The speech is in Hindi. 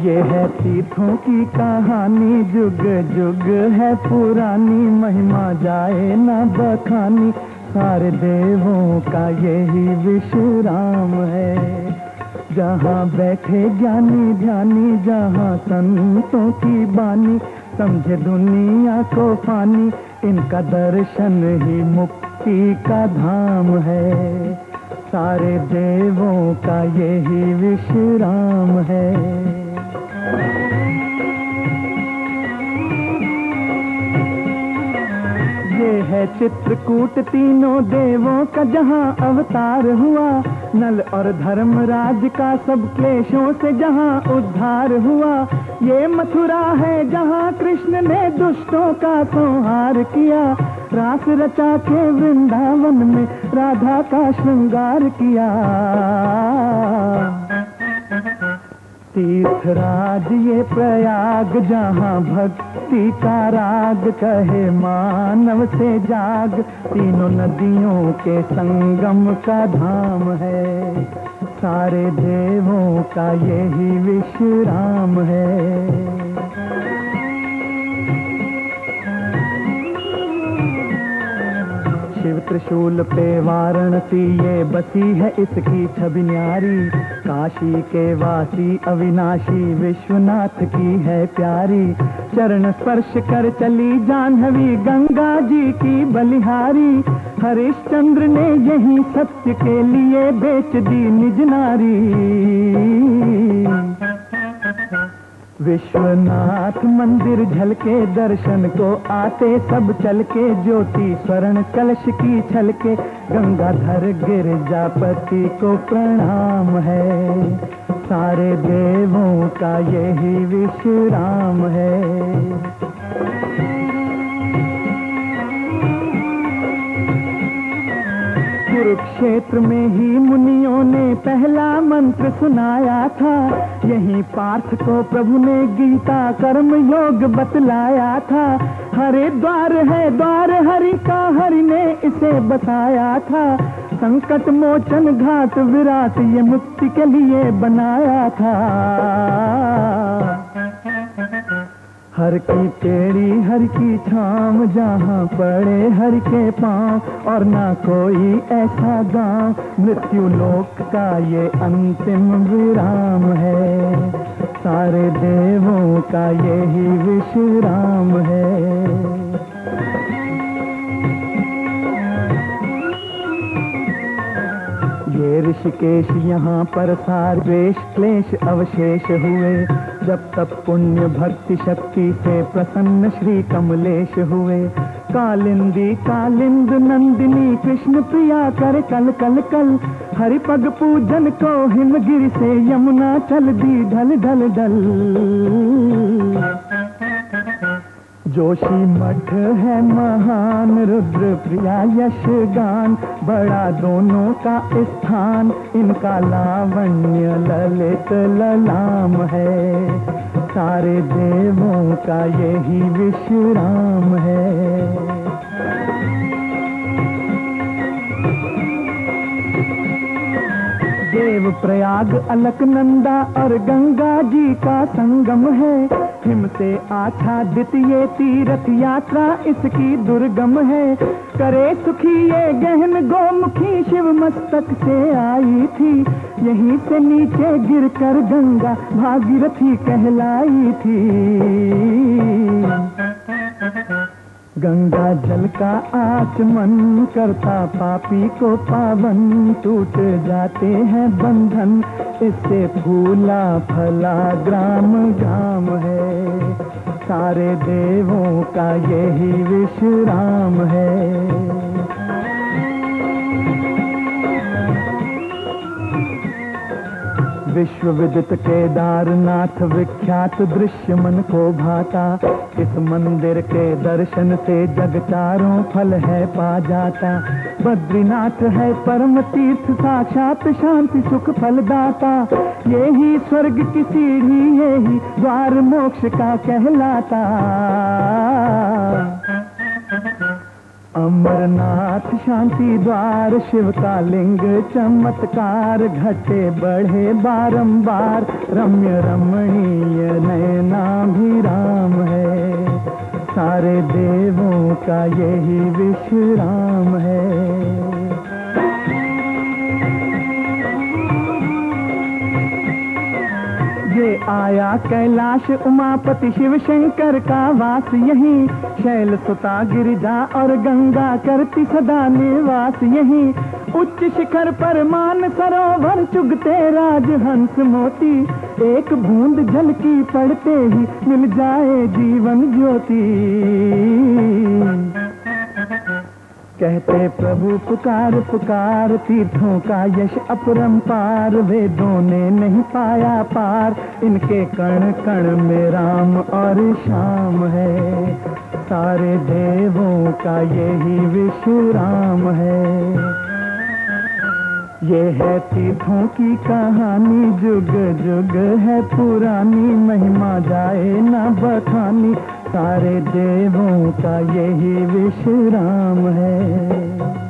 ये है तीर्थों की कहानी, जुग जुग है पुरानी, महिमा जाए ना बखानी, सारे देवों का यही विश्राम है। जहाँ बैठे ज्ञानी ध्यानी, जहाँ संतों की बानी, समझे दुनिया को फानी, इनका दर्शन ही मुक्ति का धाम है। सारे देवों का यही विश्राम है। ये है चित्रकूट, तीनों देवों का जहाँ अवतार हुआ, नल और धर्मराज का सब क्लेशों से जहाँ उद्धार हुआ। ये मथुरा है जहाँ कृष्ण ने दुष्टों का संहार किया, रास रचा के वृंदावन में राधा का श्रृंगार किया। तीर्थराज ये प्रयाग, जहाँ भक्ति का राग, कहे मानव से जाग, तीनों नदियों के संगम का धाम है। सारे देवों का यही विश्राम है। शिव त्रिशूल पे वाराणसी ये बसी है, इसकी छवि न्यारी, काशी के वासी अविनाशी विश्वनाथ की है प्यारी। चरण स्पर्श कर चली जाह्नवी, गंगा जी की बलिहारी, हरिश्चंद्र ने यही सत्य के लिए बेच दी निज नारी। विश्वनाथ मंदिर झलके, दर्शन को आते सब चल के, ज्योति स्वर्ण कलश की छलके, गंगाधर गिरजापति को प्रणाम है। सारे देवों का यही विश्राम है। कुरुक्षेत्र में ही मुनियों ने पहला मंत्र सुनाया था, यही पार्थ को प्रभु ने गीता कर्म योग बतलाया था। हरे द्वार है द्वार हरि का, हरि ने इसे बसाया था, संकट मोचन घाट विराट ये मुक्ति के लिए बनाया था। हर की टेढ़ी हर की छांव, जहाँ पड़े हर के पांव, और ना कोई ऐसा गांव, मृत्यु लोक का ये अंतिम विराम है। सारे देवों का यही विश्राम है। ये ऋषिकेश यहाँ पर सार्वेश क्लेश अवशेष हुए, जब तब पुण्य भक्ति शक्ति से प्रसन्न श्री कमलेश हुए। कालिंदी कालिंद नंदिनी कृष्ण प्रिया कर कल कल कल, हरि पग पूजन को हिमगिरि से यमुना चल दी ढल ढल ढल। जोशी मठ है महान, रुद्र प्रिया यश गान, बड़ा दोनों का स्थान, इनका लावण्य ललित ललाम है। सारे देवों का यही विश्राम है। देव प्रयाग अलकनंदा और गंगा जी का संगम है, हिम से आच्छादित ये तीर्थ यात्रा इसकी दुर्गम है। करे सुखी ये गहन गोमुखी शिव मस्तक से आई थी, यहीं से नीचे गिरकर गंगा भागीरथी कहलाई थी। गंगा जल का आचमन करता पापी को पावन, टूट जाते हैं बंधन इससे फूला फला ग्राम ग्राम है। सारे देवों का यही विश्राम है। विश्व विदित केदारनाथ विख्यात दृश्य मन को भाता, इस मंदिर के दर्शन से जग चारों फल है पा जाता। बद्रीनाथ है परम तीर्थ साक्षात शांति सुख फलदाता, यही स्वर्ग की सीढ़ी यही द्वार मोक्ष का कहलाता। अमरनाथ शांति द्वार शिव का लिंग चमत्कार, घटे बढ़े बारंबार, रम्य रमणीय नयनाभिराम है, सारे देवों का यही विश्राम है। ये आया कैलाश उमापति शिव शंकर का वास यहीं, शैल सुता गिरिजा और गंगा करती सदा निवास यहीं, उच्च शिखर पर मान सरोवर चुगते राजहंस मोती, एक बूंद जल की पड़ते ही मिल जाए जीवन ज्योति। कहते प्रभु पुकार पुकार, तीर्थों का यश अपरंपार, वेदों ने नहीं पाया पार, इनके कण कण में राम और श्याम है, सारे देवों का यही विश्राम है। ये है तीर्थों की कहानी, जुग जुग है पुरानी, महिमा जाए ना बखानी, सारे देवों का यही विश्राम है।